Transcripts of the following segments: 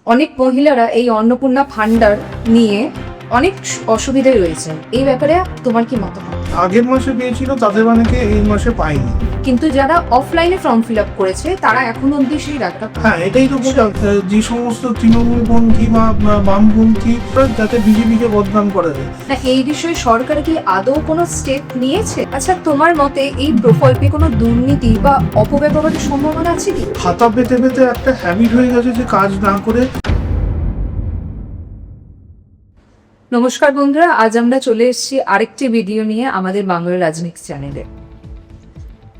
অনেক মহিলারা এই অন্নপূর্ণা ভান্ডার নিয়ে অনেক অসুবিধায় রয়েছেন। এই ব্যাপারে তোমার কি মতামত? আগের মাসে পেয়েছিল তাদের অনেকে এই মাসে পায়নি। কিন্তু যারা অফলাইনে ফর্ম ফিল আপ করেছে তারা এখনো অব্দি সেই টাকা হ্যাঁ, এটাই তো বোঝা, যে সমস্ত তৃণমূলপন্থী বা বামপন্থী যাতে বিজেপিকে বদনাম করা যায়। এই বিষয়ে সরকার কি আদৌ কোনো স্টেপ নিয়েছে? আচ্ছা, তোমার মতে এই প্রকল্পে কোনো দুর্নীতি বা অপব্যবহারের সম্ভাবনা আছে কি? খাতা পেতে পেতে একটা হ্যাবিট হয়ে গেছে যে কাজ না করে। নমস্কার বন্ধুরা, আজ আমরা চলে এসেছি আরেকটি ভিডিও নিয়ে আমাদের বাংলা রাজনীতি চ্যানেলে।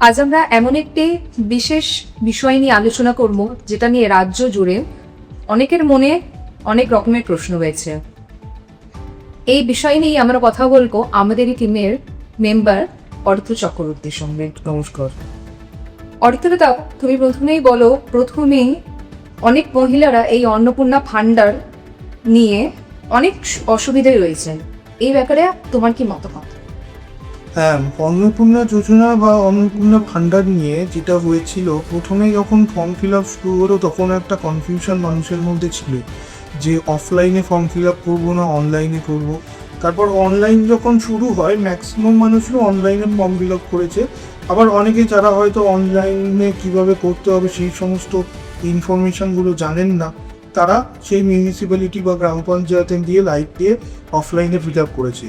আজ আমরা এমন একটি বিশেষ বিষয় নিয়ে আলোচনা করব যেটা নিয়ে রাজ্য জুড়ে অনেকের মনে অনেক রকমের প্রশ্ন রয়েছে। এই বিষয় নিয়ে আমরা কথা বলবো আমাদের এই টিমের মেম্বার অর্থ চক্রবর্তীর সঙ্গে। নমস্কার। অর্থদা, তুমি প্রথমেই অনেক মহিলারা এই অন্নপূর্ণা ভান্ডার নিয়ে অনেক অসুবিধায় রয়েছেন। এই ব্যাপারে তোমার কি মতামত? হ্যাঁ, অন্নপূর্ণা যোজনা বা অন্নপূর্ণা ভান্ডার নিয়ে যেটা হয়েছিল, প্রথমে যখন ফর্ম ফিল আপ শুরু হলো তখন একটা কনফিউশন মানুষের মধ্যে ছিল যে অফলাইনে ফর্ম ফিল আপ করবো না অনলাইনে করবো। তারপর অনলাইন যখন শুরু হয় ম্যাক্সিমাম মানুষই অনলাইনে ফর্ম ফিল আপ করেছে। আবার অনেকে যারা হয়তো অনলাইনে কিভাবে করতে হবে সেই সমস্ত ইনফরমেশনগুলো জানেন না, তারা সেই মিউনিসিপ্যালিটি বা গ্রাম পঞ্চায়েতে দিয়ে লাইভ দিয়ে অফলাইনে ফিল আপ করেছে।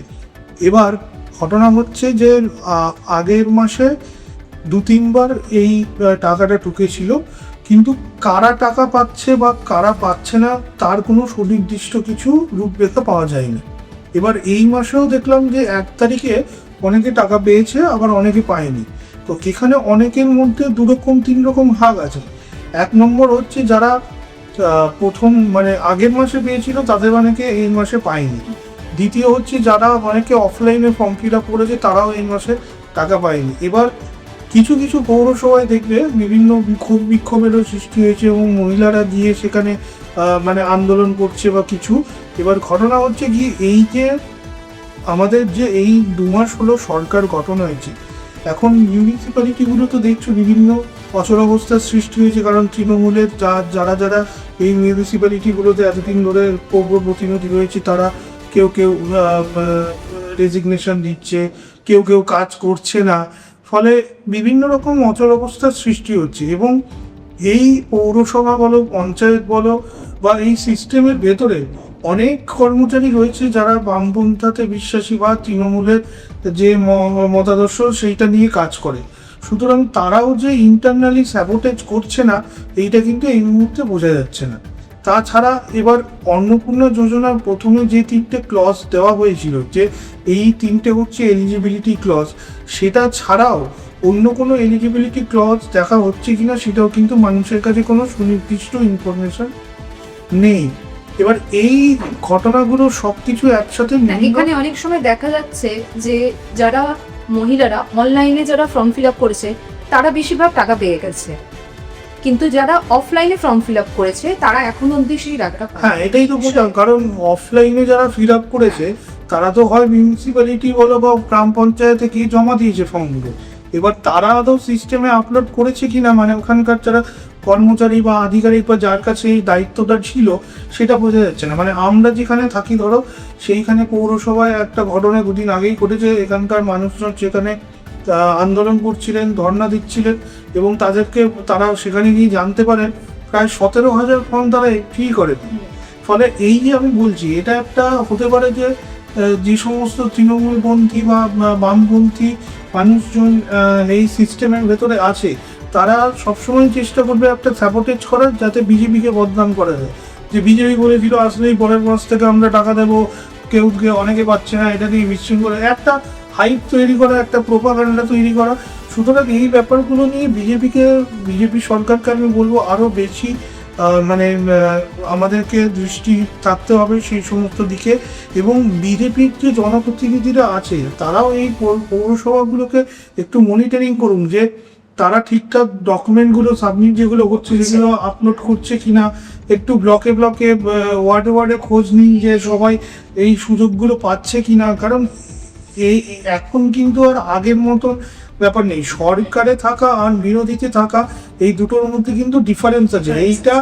এবার ঘটনা হচ্ছে যে আগের মাসে 2-3বার এই টাকাটা ঢুকেছিল, কিন্তু কারা টাকা পাচ্ছে বা কারা পাচ্ছে না তার কোনো সুনির্দিষ্ট কিছু রূপরেখা পাওয়া যায়নি। এবার এই মাসেও দেখলাম যে 1 তারিখে অনেকে টাকা পেয়েছে, আবার অনেকে পায়নি। তো এখানে অনেকের মধ্যে 2-3 রকম ভাগ আছে। 1 নম্বর হচ্ছে যারা প্রথম আগের মাসে পেয়েছিল তাদের অনেকে এই মাসে পায়নি। দ্বিতীয় হচ্ছে যারা অনেকে অফলাইনে ফর্ম ফিল আপ করেছে তারাও এই মাসে টাকা পায়নি। এবার কিছু কিছু পৌরসভায় দেখবে বিভিন্ন বিক্ষোভেরও সৃষ্টি হয়েছে এবং মহিলারা গিয়ে সেখানে আন্দোলন করছে বা কিছু। এবার ঘটনা হচ্ছে কি, এই যে আমাদের যে এই 2 মাস হলো সরকার গঠন হয়েছে, এখন মিউনিসিপ্যালিটিগুলো তো দেখছো বিভিন্ন অচলাবস্থার সৃষ্টি হয়েছে, কারণ তৃণমূলের যারা এই মিউনিসিপ্যালিটিগুলোতে এতদিন ধরে পৌর প্রতিনিধি রয়েছে তারা কেউ রেজিগনেশন দিচ্ছে, কেউ কাজ করছে না, ফলে বিভিন্ন রকম অচলাবস্থার সৃষ্টি হচ্ছে। এবং এই পৌরসভা বলো পঞ্চায়েত বলো বা এই সিস্টেমের ভেতরে অনেক কর্মচারী রয়েছে যারা বামপন্থাতে বিশ্বাসী বা তৃণমূলের যে মতাদর্শ সেইটা নিয়ে কাজ করে। সুতরাং তারাও যে ইন্টারনালি স্যাবোটেজ করছে না এইটা কিন্তু এই মুহূর্তে বোঝা যাচ্ছে না। তাছাড়া এবার অন্নপূর্ণা যোজনার প্রথমে যে 3টে ক্লজ দেওয়া হয়েছিল, যে এই 3টে হচ্ছে এলিজিবিলিটি ক্লজ, সেটা ছাড়াও অন্য কোনো এলিজিবিলিটি ক্লজ দেখা হচ্ছে কিনা সেটাও কিন্তু মানুষের কাছে কোনো সুনির্দিষ্ট ইনফরমেশন নেই। এবার এই ঘটনাগুলো সবকিছু একসাথে এখানে অনেক সময় দেখা যাচ্ছে যে যারা মহিলারা অনলাইনে যারা ফর্ম ফিল আপ করেছে তারা বেশিরভাগ টাকা পেয়ে গেছে, কিন্তু যারা অফলাইনে ফর্ম ফিল আপ করেছে তারা এখনো অব্দি সেই টাকা। হ্যাঁ, এটাই তো বোঝা, কারণ অফলাইনে যারা ফিল আপ করেছে তারা তো হয় মিউনিসিপ্যালিটি বলো বা গ্রাম পঞ্চায়েতে গিয়ে জমা দিয়েছে ফর্মগুলো। এবার তারা আদৌ সিস্টেমে আপলোড করেছে কিনা, ওখানকার যারা কর্মচারী বা আধিকারিক বা যার কাছে এই দায়িত্বটা ছিল সেটা বোঝা যাচ্ছে না। আমরা যেখানে থাকি ধরো সেইখানে পৌরসভায় একটা ঘটনা 2 দিন আগেই ঘটেছে। এখানকার মানুষজন সেখানে আন্দোলন করছিলেন, ধর্ণা দিচ্ছিলেন এবং তারা সেখানে গিয়ে জানতে পারেন প্রায় 17,000 ফর্ম তারা ফিল করে। ফলে এই যে আমি বলছি, এটা একটা হতে পারে যে সমস্ত তৃণমূলপন্থী বা বামপন্থী মানুষজন এই সিস্টেমের ভেতরে আছে তারা সবসময় চেষ্টা করবে একটা স্যাবোটেজ করার, যাতে বিজেপিকে বদনাম করা যায়। যে বিজেপি বলেছিল আসলেই পরের মাস থেকে আমরা টাকা দেবো, কেউ অনেকে পাচ্ছে না, এটা নিয়ে বিশৃঙ্খলা একটা হাইপ তৈরি করা, একটা প্রোপাগান্ডা তৈরি করা। সুতরাং এই ব্যাপারগুলো নিয়ে বিজেপি সরকারকে আমি বলবো আরও বেশি আমাদেরকে দৃষ্টি থাকতে হবে সেই সমস্ত দিকে। এবং বিজেপির যে জনপ্রতিনিধিরা আছে তারাও এই পৌরসভাগুলোকে একটু মনিটরিং করুন, যে তারা ঠিকঠাক ডকুমেন্টগুলো সাবমিট যেগুলো হচ্ছে সেগুলো আপলোড করছে কিনা। একটু ব্লকে ওয়ার্ডে খোঁজ নিন যে সবাই এই সুযোগগুলো পাচ্ছে কিনা, কারণ এই এখন কিন্তু আর আগের মতো ব্যাপার নেই। সরকারে থাকা আর বিরোধীতে থাকা এই দুটোর মধ্যে কিন্তু ডিফারেন্স আছে। এইটা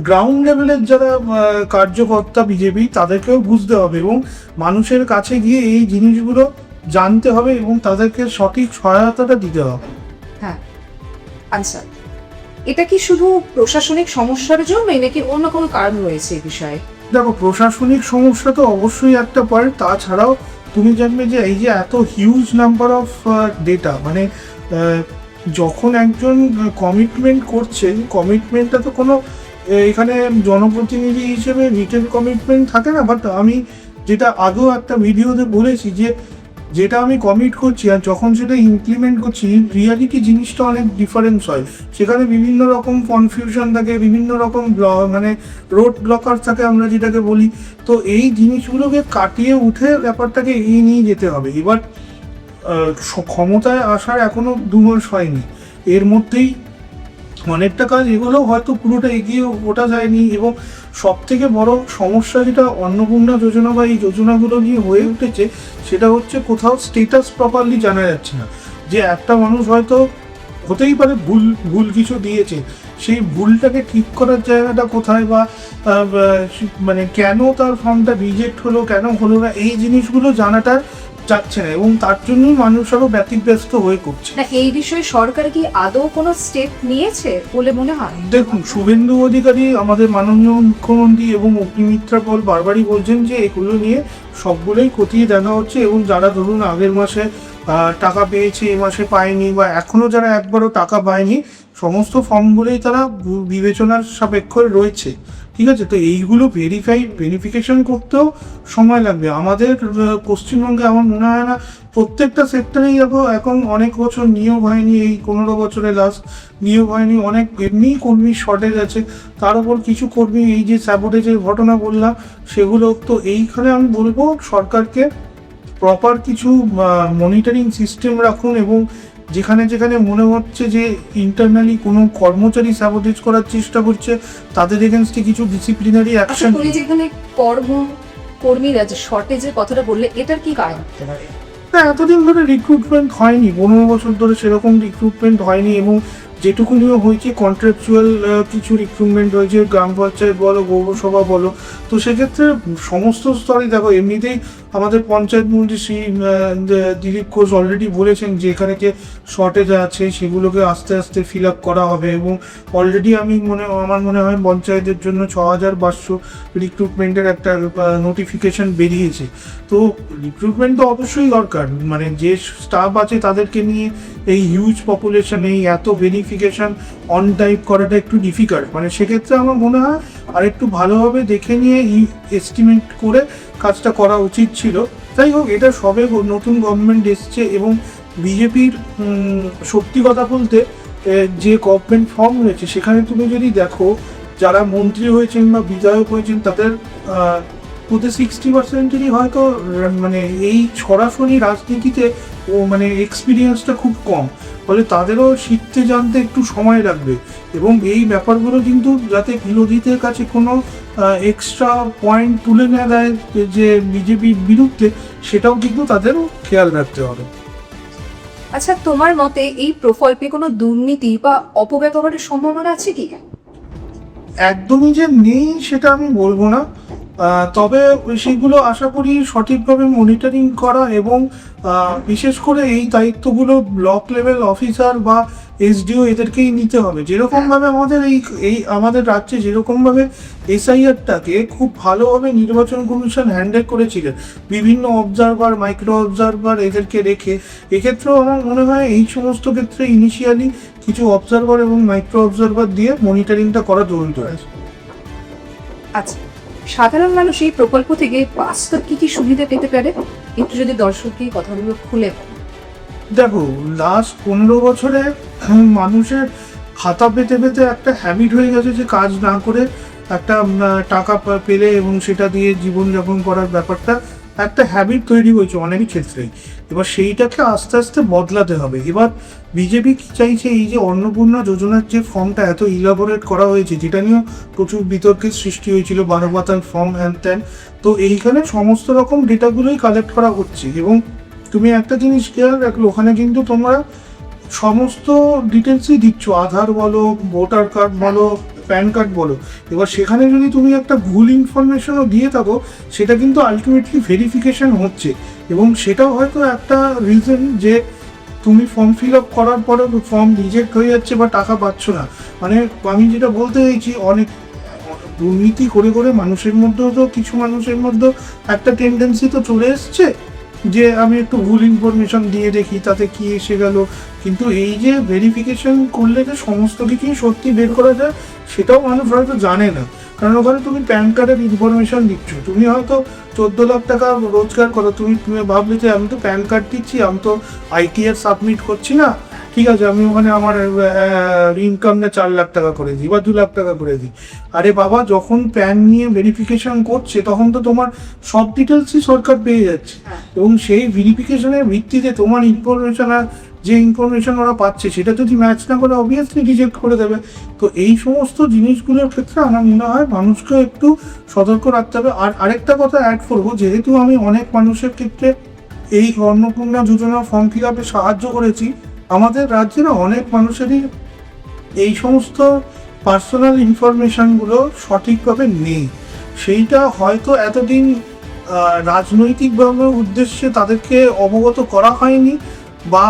গ্রাউন্ড লেভেলের যারা কার্যকর্তা বিজেপি তাদেরকেও বুঝতে হবে এবং মানুষের কাছে গিয়ে এই জিনিসগুলো জানতে হবে এবং তাদেরকে সঠিক সহায়তাটা দিতে হবে। হ্যাঁ, আচ্ছা, এটা কি শুধু প্রশাসনিক সমস্যার জন্যই নাকি অন্য কোনো কারণ রয়েছে এই বিষয়ে? দেখো, প্রশাসনিক সমস্যা তো অবশ্যই একটা পার্ট, তাছাড়াও তুমি জানবে যে এই যে এত হিউজ নাম্বার অফ ডেটা, মানে যখন একজন কমিটমেন্ট করছে, কমিটমেন্টটা তো কোনো এখানে জনপ্রতিনিধি হিসেবে রিটেন কমিটমেন্ট থাকে না, বাট আমি যেটা আগেও একটা ভিডিওতে বলেছি যে যেটা আমি কমিট করছি আর যখন সেটা ইমপ্লিমেন্ট করছি, রিয়ালিটি জিনিসটা অনেক ডিফারেন্স হয়। সেখানে বিভিন্ন রকম কনফিউশন থাকে, বিভিন্ন রকম মানে রোড ব্লকার থাকে আমরা যেটাকে বলি। তো এই জিনিসগুলোকে কাটিয়ে উঠে ব্যাপারটাকে এগিয়ে নিয়ে যেতে হবে। এবার ক্ষমতায় আসার এখনো 2 মাস হয়নি, এর মধ্যেই অনেকটা কাজ এগুলোও হয়তো পুরোটা এগিয়ে ওঠা যায়নি। এবং সব থেকে বড় সমস্যা যেটা অন্নপূর্ণা যোজনা বা এই যোজনাগুলো নিয়ে হয়ে উঠেছে, সেটা হচ্ছে কোথাও স্টেটাস প্রপারলি জানা যাচ্ছে না। যে একটা মানুষ হয়তো হতেই পারে ভুল কিছু দিয়েছে, সেই ভুলটাকে ঠিক করার জায়গাটা কোথায়, বা মানে কেন তার ফর্মটা রিজেক্ট হলো, কেন হলো না, এই জিনিসগুলো জানাটা যাচ্ছে না এবং তার জন্যই মানুষ আরো ব্যতিব্যস্ত হয়ে করছে। না, এই বিষয়ে সরকার কি আদৌ কোনো স্টেপ নিয়েছে বলে মনে হয়? দেখুন, শুভেন্দু অধিকারী আমাদের মাননীয় মুখ্যমন্ত্রী এবং অগ্নিমিত্রা পল বারবারই বলছেন যে এগুলো নিয়ে সবগুলোই খতিয়ে দেখা হচ্ছে এবং যারা ধরুন আগের মাসে টাকা পেয়েছে, এ মাসে পায়নি, বা এখনো যারা একবারও টাকা পায়নি, সমস্ত ফর্মগুলোই তারা বিবেচনার সাপেক্ষে রয়েছে। ঠিক আছে, তো এইগুলো ভেরিফিকেশন করতেও সময় লাগবে। আমাদের পশ্চিমবঙ্গে আমার মনে হয় না প্রত্যেকটা সেক্টরেই এখন অনেক বছর নিয়োগ হয়নি, এই 15 বছরে লাস্ট নিয়োগ হয়নি, অনেক এমনি কর্মী শর্টেজ আছে, তার উপর কিছু কর্মী এই যে স্যাবোটেজের ঘটনা বললাম সেগুলো। তো এইখানে আমি বলবো সরকারকে প্রপার কিছু মনিটরিং সিস্টেম রাখুন এবং যেখানে যেখানে মনে হচ্ছে যে ইন্টারনালি কোনো কর্মচারী স্যাবোটেজ করার চেষ্টা করছে তাদের এগেনস্টে কিছু ডিসিপ্লিনারি অ্যাকশন। তুমি যেখানে কর্মীরা যে শর্টেজের কথাটা বললে, এটার কি কারণ হতে পারে? না, এতদিন ধরে রিক্রুটমেন্ট হয়নি, 15 বছর ধরে সেরকম রিক্রুটমেন্ট হয়নি এবং যেটুকুনিও হয়েছে কন্ট্রাকচুয়াল কিছু রিক্রুটমেন্ট হয়েছে, গ্রাম পঞ্চায়েত বলো, পৌরসভা বলো। তো সেক্ষেত্রে সমস্ত স্তরে দেখো, এমনিতেই আমাদের পঞ্চায়েত মন্ত্রী শ্রী দিলীপ ঘোষ অলরেডি বলেছেন যে এখানে যে শর্টেজ আছে সেগুলোকে আস্তে আস্তে ফিল আপ করা হবে এবং অলরেডি আমার মনে হয় পঞ্চায়েতের জন্য 6500 রিক্রুটমেন্টের একটা নোটিফিকেশন বেরিয়েছে। তো রিক্রুটমেন্ট তো অবশ্যই দরকার, মানে যে স্টাফ আছে তাদেরকে নিয়ে এই হিউজ পপুলেশন, এই এত ভেরিফিকেশন অন টাইপ করাটা একটু ডিফিকাল্ট। মানে সেক্ষেত্রে আমার মনে হয় আর একটু ভালোভাবে দেখে নিয়ে এস্টিমেট করে কাজটা করা উচিত ছিল। যাই হোক, এটা সবে নতুন গভর্নমেন্ট এসছে এবং বিজেপির সত্যি কথা বলতে যে গভর্নমেন্ট ফর্ম হয়েছে সেখানে তুমি যদি দেখো যারা মন্ত্রী হয়েছেন বা বিধায়ক হয়েছেন তাদের ওদের 60%-এরই হয়তো মানে এই সরাসরি রাজনীতিতে মানে এক্সপিরিয়েন্সটা খুব কম, ফলে তাদেরও শিখতে জানতে একটু সময় লাগবে এবং এই ব্যাপারগুলো কিন্তু যাতে বিরোধীদের কাছে কোনো এক্সট্রা পয়েন্ট তুলে নেওয়া দেয় যে বিজেপির বিরুদ্ধে, সেটাও কিন্তু তাদেরও খেয়াল রাখতে হবে। আচ্ছা, তোমার মতে এই প্রকল্পে কোনো দুর্নীতি বা অপব্যবহারের সম্ভাবনা আছে কি? একদমই যে নেই সেটা আমি বলবো না, তবে সেগুলো আশা করি সঠিকভাবে মনিটরিং করা এবং বিশেষ করে এই দায়িত্বগুলো ব্লক লেভেল অফিসার বা এসডিও এদেরকেই নিতে হবে। যেরকমভাবে এই আমাদের রাজ্যে যেরকমভাবে এসআইআরটাকে খুব ভালোভাবে নির্বাচন কমিশন হ্যান্ডেল করেছিলেন বিভিন্ন অবজারভার, মাইক্রো অবজারভার এদেরকে রেখে, এক্ষেত্রেও আমার মনে হয় এই সমস্ত ক্ষেত্রে ইনিশিয়ালি কিছু অবজারভার এবং মাইক্রো অবজারভার দিয়ে মনিটরিংটা করা জরুরি আছে। আচ্ছা, সাধারণ মানুষ এই প্রকল্প থেকে বাস্তব কি কি সুবিধা পেতে পারে, একটু যদি দর্শককে কথাগুলো খুলে বলো। দেখো, লাস্ট 15 বছরে মানুষের খাতা পেতে পেতে একটা হ্যাবিট হয়ে গেছে যে কাজ না করে একটা টাকা পেলে এবং সেটা দিয়ে জীবনযাপন করার ব্যাপারটা একটা হ্যাবিট তৈরি হয়েছে অনেকই ক্ষেত্রেই। এবার সেইটাকে আস্তে আস্তে বদলাতে হবে। এবার বিজেপি কি চাইছে, এই যে অন্নপূর্ণা যোজনার যে ফর্মটা এত ইলাবোরেট করা হয়েছে, যেটা নিয়েও প্রচুর বিতর্কের সৃষ্টি হয়েছিল, 12 পাতার ফর্ম হ্যান ত্যান, তো এইখানে সমস্ত রকম ডেটাগুলোই কালেক্ট করা হচ্ছে এবং তুমি একটা জিনিস খেয়াল রাখলো, ওখানে কিন্তু তোমরা সমস্ত ডিটেলসই দিচ্ছ, আধার বলো, ভোটার কার্ড বলো, প্যান কার্ড বলো। এবার সেখানে যদি তুমি একটা ভুল ইনফরমেশনও দিয়ে থাকো, সেটা কিন্তু আলটিমেটলি ভেরিফিকেশন হচ্ছে, এবং সেটাও হয়তো একটা রিজন যে তুমি ফর্ম ফিল আপ করার পরে ফর্ম রিজেক্ট হয়ে যাচ্ছে বা টাকা পাচ্ছ না। মানে আমি যেটা বলতে চাইছি, অনেক দুর্নীতি করে করে মানুষের মধ্যেও তো, কিছু মানুষের মধ্যেও একটা টেন্ডেন্সি তো চলে এসছে যে আমি একটু ভুল ইনফরমেশন দিয়ে দেখি তাতে কি এসে গেল। কিন্তু এই যে ভেরিফিকেশন করলে যে সমস্ত কিছুই সত্যি বের করা যায়, সেটাও মানুষ হয়তো জানে না। কারণ ওখানে তুমি প্যান কার্ডের ইনফরমেশন দিচ্ছ, তুমি হয়তো 14 লাখ টাকা রোজগার করো, তুমি ভাবলে যে আমি তো প্যান কার্ড দিচ্ছি, আমি তো ITR সাবমিট করছি না, ঠিক আছে আমি ওখানে আমার ইনকামটা 4 লাখ টাকা করে দিই বা 2 লাখ টাকা করে দিই। আরে বাবা, যখন প্যান নিয়ে ভেরিফিকেশন করছে তখন তো তোমার সব ডিটেলসই সরকার পেয়ে যাচ্ছে, এবং সেই ভেরিফিকেশনের ভিত্তিতে তোমার ইনফরমেশন আর যে ইনফরমেশন ওরা পাচ্ছে সেটা যদি ম্যাচ না করে অবভিয়াসলি রিজেক্ট করে দেবে। তো এই সমস্ত জিনিসগুলোর ক্ষেত্রে আমার মনে হয় মানুষকে একটু সতর্ক রাখতে হবে। আর আরেকটা কথা অ্যাড করবো, যেহেতু আমি অনেক মানুষের ক্ষেত্রে এই অন্নপূর্ণা যোজনা ফর্ম ফিল আপে সাহায্য করেছি, আমাদের রাজ্যে না অনেক মানুষেরই এই সমস্ত পার্সোনাল ইনফরমেশনগুলো সঠিকভাবে নেই। সেইটা হয়তো এতদিন রাজনৈতিকভাবে উদ্দেশ্যে তাদেরকে অবগত করা হয়নি, বা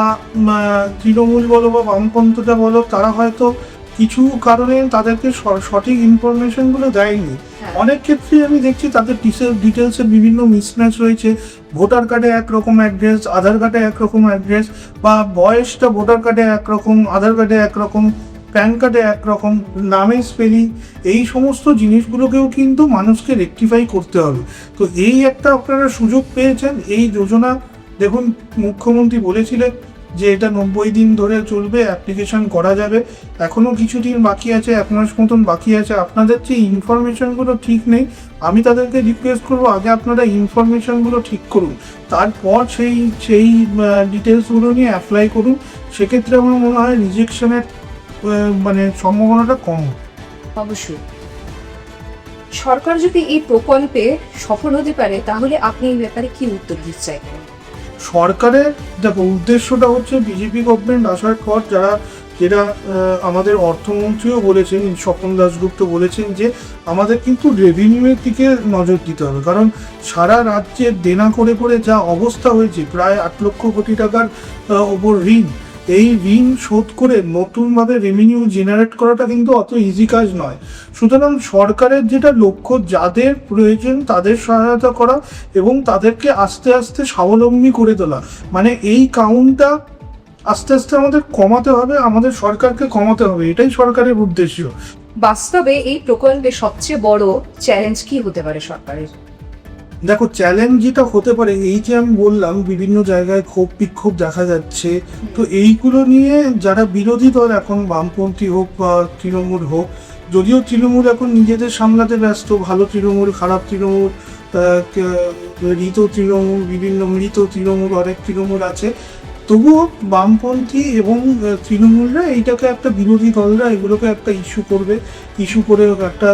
তৃণমূল বলো বা বামপন্থটা বলো, তারা হয়তো কিছু কারণে তাদেরকে সঠিক ইনফরমেশনগুলো দেয়নি। অনেক ক্ষেত্রে আমি দেখছি তাদের ডিটেলসের বিভিন্ন মিসম্যাচ রয়েছে। ভোটার কার্ডে একরকম অ্যাড্রেস, আধার কার্ডে একরকম অ্যাড্রেস, বা বয়সটা ভোটার কার্ডে একরকম, আধার কার্ডে একরকম, প্যান কার্ডে একরকম, নামের স্পেলিং, এই সমস্ত জিনিসগুলোকেও কিন্তু মানুষকে রেকটিফাই করতে হবে। তো এই একটা আপনারা সুযোগ পেয়েছেন এই যোজনা। দেখুন, মুখ্যমন্ত্রী বলেছিলেন যে এটা 90 দিন ধরে চলবে, অ্যাপ্লিকেশন করা যাবে। এখনও কিছু দিন বাকি আছে, 1 মাস মতন বাকি আছে। আপনাদের যে ইনফরমেশনগুলো ঠিক নেই, আমি তাদেরকে রিকোয়েস্ট করবো আগে আপনারা ইনফরমেশনগুলো ঠিক করুন, তারপর সেই ডিটেলসগুলো নিয়ে অ্যাপ্লাই করুন। সেক্ষেত্রে আমার মনে হয় রিজেকশনের মানে সম্ভাবনাটা কম। অবশ্যই সরকার যদি এই প্রকল্পে সফল হতে পারে, তাহলে আপনি এই ব্যাপারে কি উত্তর দিতে চাইবেন? সরকারের দেখো উদ্দেশ্যটা হচ্ছে, বিজেপি গভর্নমেন্ট আসার পর যেটা আমাদের অর্থমন্ত্রীও বলেছেন, স্বপন দাশগুপ্ত বলেছেন যে আমাদের কিন্তু রেভিনিউয়ের দিকে নজর দিতে হবে। কারণ সারা রাজ্যে দেনা করে করে যা অবস্থা হয়েছে, প্রায় 8 লক্ষ কোটি টাকার ওপর ঋণ, এই ঋণ শোধ করে নতুনভাবে রেভিনিউ জেনারেট করাটা কিন্তু অত ইজি কাজ নয়। সুতরাং সরকারের যেটা লক্ষ্য, যাদের প্রয়োজন তাদের সহায়তা করা এবং তাদেরকে আস্তে আস্তে স্বাবলম্বী করে তোলা। মানে এই কাউন্টটা আস্তে আস্তে আমাদের কমাতে হবে, আমাদের সরকারকে কমাতে হবে, এটাই সরকারের উদ্দেশ্য। বাস্তবে এই প্রকল্পে সবচেয়ে বড় চ্যালেঞ্জ কি হতে পারে সরকারের? দেখো, চ্যালেঞ্জ যেটা হতে পারে, এই যে আমি বললাম বিভিন্ন জায়গায় ক্ষোভ বিক্ষোভ দেখা যাচ্ছে, তো এইগুলো নিয়ে যারা বিরোধী দল, এখন বামপন্থী হোক বা তৃণমূল হোক, যদিও তৃণমূল এখন নিজেদের সামলাতে ব্যস্ত, ভালো তৃণমূল, খারাপ তৃণমূল, মৃত তৃণমূল, বিভিন্ন মৃত তৃণমূল, অনেক তৃণমূল আছে, তবুও বামপন্থী এবং তৃণমূলরা এইটাকে একটা, বিরোধী দলরা এগুলোকে একটা ইস্যু করে একটা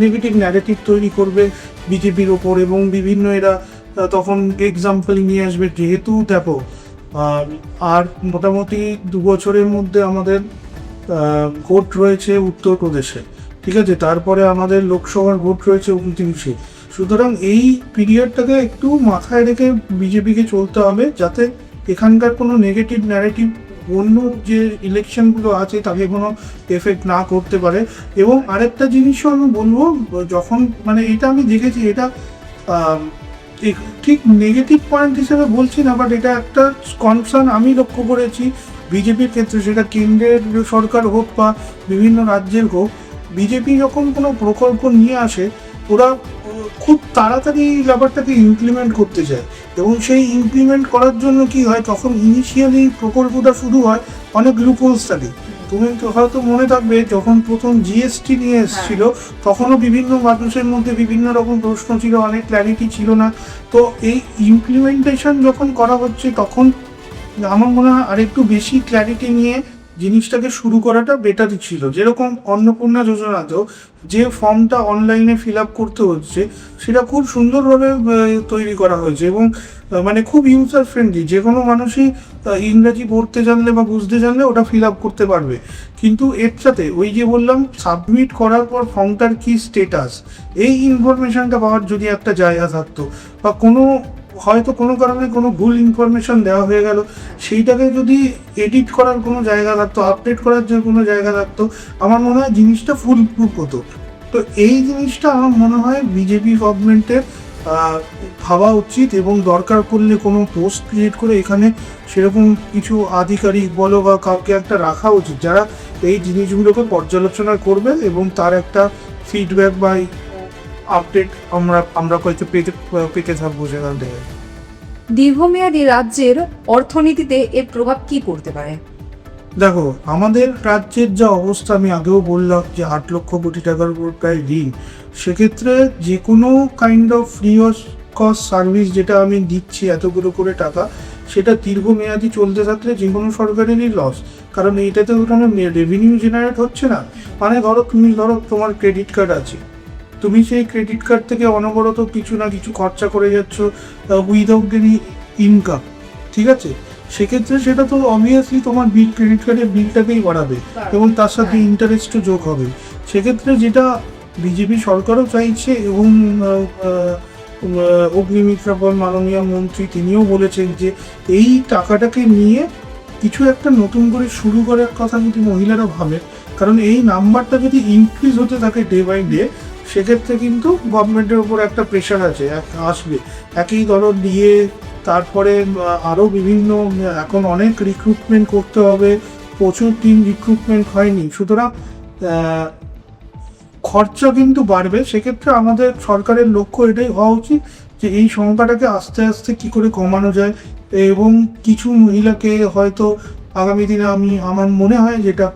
নেগেটিভ ন্যারেটিভ তৈরি করবে বিজেপির ওপর, এবং বিভিন্ন এরা তখন এক্সাম্পল নিয়ে আসবে। যেহেতু দেখো আর মোটামুটি 2 বছরের মধ্যে আমাদের ভোট রয়েছে উত্তরপ্রদেশে, ঠিক আছে, তারপরে আমাদের লোকসভার ভোট রয়েছে 29-এ। সুতরাং এই পিরিয়ডটাকে একটু মাথায় রেখে বিজেপিকে চলতে হবে, যাতে এখানকার কোনো নেগেটিভ ন্যারেটিভ অন্য যে ইলেকশনগুলো আছে তাকে কোনো এফেক্ট না করতে পারে। এবং আরেকটা জিনিসও আমি বলবো, যখন মানে এটা আমি দেখেছি, এটা ঠিক নেগেটিভ পয়েন্ট হিসেবে বলছি না, বাট এটা একটা কনসার্ন আমি লক্ষ্য করেছি বিজেপির ক্ষেত্রে, সেটা কেন্দ্রের সরকার হোক বা বিভিন্ন রাজ্যের হোক, বিজেপি যখন কোনো প্রকল্প নিয়ে আসে, ওরা খুব তাড়াতাড়ি এই ব্যাপারটাকে ইমপ্লিমেন্ট করতে চায়। এবং সেই ইমপ্লিমেন্ট করার জন্য কি হয়, তখন ইনিশিয়ালি প্রকল্পটা শুরু হয়, অনেক লুপহোলস থাকে। তুমি তো হয়তো মনে থাকবে, যখন প্রথম GST নিয়ে এসেছিল, তখনও বিভিন্ন মানুষের মধ্যে বিভিন্ন রকম প্রশ্ন ছিল, অনেক ক্ল্যারিটি ছিল না। তো এই ইমপ্লিমেন্টেশন যখন করা হচ্ছে, তখন আমার মনে হয় আরেকটু বেশি ক্ল্যারিটি নিয়ে জিনিসটাকে শুরু করাটা বেটারই ছিল। যেরকম অন্নপূর্ণা যোজনাতেও যে ফর্মটা অনলাইনে ফিল আপ করতে হচ্ছে সেটা খুব সুন্দরভাবে তৈরি করা হয়েছে এবং মানে খুব ইউজার ফ্রেন্ডলি, যে কোনো মানুষই ইংরাজি পড়তে জানলে বা বুঝতে জানলে ওটা ফিল আপ করতে পারবে। কিন্তু এর সাথে ওই যে বললাম সাবমিট করার পর ফর্মটার কি স্টেটাস, এই ইনফরমেশনটা পাওয়ার যদি একটা জায়গা থাকতো, বা হয়তো কোনো কারণে কোনো ভুল ইনফরমেশন দেওয়া হয়ে গেল, সেইটাকে যদি এডিট করার কোনো জায়গা থাকতো, আপডেট করার যে কোনো জায়গা থাকতো, আমার মনে হয় জিনিসটা ফুল প্রুফ হতো। তো এই জিনিসটা আমার মনে হয় বিজেপি গভর্নমেন্টের ভাবা উচিত, এবং দরকার করলে কোনো পোস্ট ক্রিয়েট করে এখানে সেরকম কিছু আধিকারিক বলো বা কাউকে একটা রাখা উচিত যারা এই জিনিসগুলোকে পর্যালোচনা করবে এবং তার একটা ফিডব্যাক বা আপডেট আমরা হয়তো পেতে থাকবো সেখান থেকে। দীর্ঘমেয়াদী রাজ্যের অর্থনীতিতে এর প্রভাব কি পড়তে পারে? দেখো, আমাদের রাজ্যের যা অবস্থা, আমি আগেও বললাম যে 8 লক্ষ কোটি টাকার উপর প্রায় ঋণ। সেক্ষেত্রে যে কোনো kind of free of cost service যেটা আমি দিচ্ছি এতগুলো করে টাকা, সেটা দীর্ঘমেয়াদী চলতে থাকলে যে কোনো সরকারেরই লস। কারণ এইটাতে কোনো রেভিনিউ জেনারেট হচ্ছে না। মানে ধরো তোমার ক্রেডিট কার্ড আছে, তুমি সেই ক্রেডিট কার্ড থেকে অনবরত কিছু না কিছু খরচা করে যাচ্ছ উইদাউট এনি ইনকাম, ঠিক আছে? সেক্ষেত্রে সেটা তো অবভিয়াসলি তোমার ক্রেডিট কার্ডের বিলটাকেই বাড়াবে এবং তার সাথে ইন্টারেস্টও যোগ হবে। সেক্ষেত্রে যেটা বিজেপি সরকারও চাইছে, এবং অগ্নিমিত্রা পাল মাননীয় মন্ত্রী তিনিও বলেছেন যে এই টাকাটাকে নিয়ে কিছু একটা নতুন করে শুরু করার কথা যদি মহিলারা ভাবে, কারণ এই নাম্বারটা যদি ইনক্রিজ হতে থাকে ডে বাই ডে, সেক্ষেত্রে কিন্তু গভর্নমেন্টের উপর একটা প্রেশার আসবে। একই ধরো দিয়ে তারপরে আরও বিভিন্ন এখন অনেক রিক্রুটমেন্ট করতে হবে, প্রচুর টিম রিক্রুটমেন্ট হয়নি, সুতরাং খরচা কিন্তু বাড়বে। সেক্ষেত্রে আমাদের সরকারের লক্ষ্য এটাই হওয়া উচিত যে এই সংখ্যাটাকে আস্তে আস্তে কী করে কমানো যায়, এবং কিছু মহিলাকে হয়তো আগামী দিনে আমার মনে হয় যেটা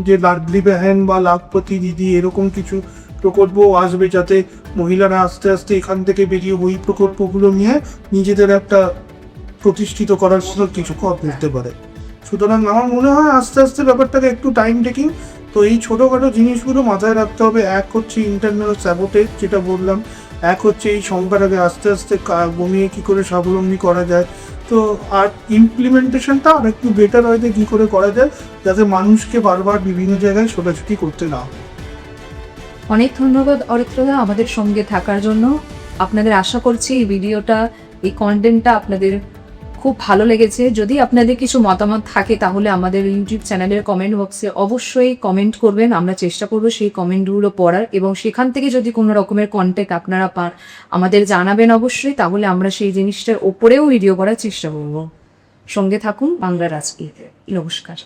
যে লাডলি বেহেন বা লাখপতি দিদি এরকম কিছু প্রকল্পও আসবে, যাতে মহিলারা আস্তে আস্তে এখান থেকে বেরিয়ে ওই প্রকল্পগুলো নিয়ে নিজেদের একটা প্রতিষ্ঠিত করার কিছু করতে পারে। সুতরাং আমার মনে হয় আস্তে আস্তে ব্যাপারটাকে একটু টাইম টেকিং। তো এই ছোটোখাটো জিনিসগুলো মাথায় রাখতে হবে। এক হচ্ছে ইন্টারনাল স্যাবোটেজ যেটা বললাম, এক হচ্ছে এই সংখ্যাটাকে আস্তে আস্তে কমিয়ে কী করে স্বাবলম্বী করা যায়। তো আর ইমপ্লিমেন্টেশনটা আর একটু বেটার হয়তো কী করে করা যায়, যাতে মানুষকে বারবার বিভিন্ন জায়গায় ছোটাছুটি করতে না হয়। অনেক ধন্যবাদ অরিত্রদা আমাদের সঙ্গে থাকার জন্য। আপনাদের আশা করছি এই ভিডিওটা, এই কন্টেন্টটা আপনাদের খুব ভালো লেগেছে। যদি আপনাদের কিছু মতামত থাকে তাহলে আমাদের ইউটিউব চ্যানেলের কমেন্ট বক্সে অবশ্যই কমেন্ট করবেন। আমরা চেষ্টা করব সেই কমেন্টগুলো পড়ার, এবং সেখান থেকে যদি কোনো রকমের কন্টেন্ট আপনারা পান আমাদের জানাবেন অবশ্যই, তাহলে আমরা সেই জিনিসটার ওপরেও ভিডিও করার চেষ্টা করব। সঙ্গে থাকুন বাংলা রাজনীতিতে। নমস্কার।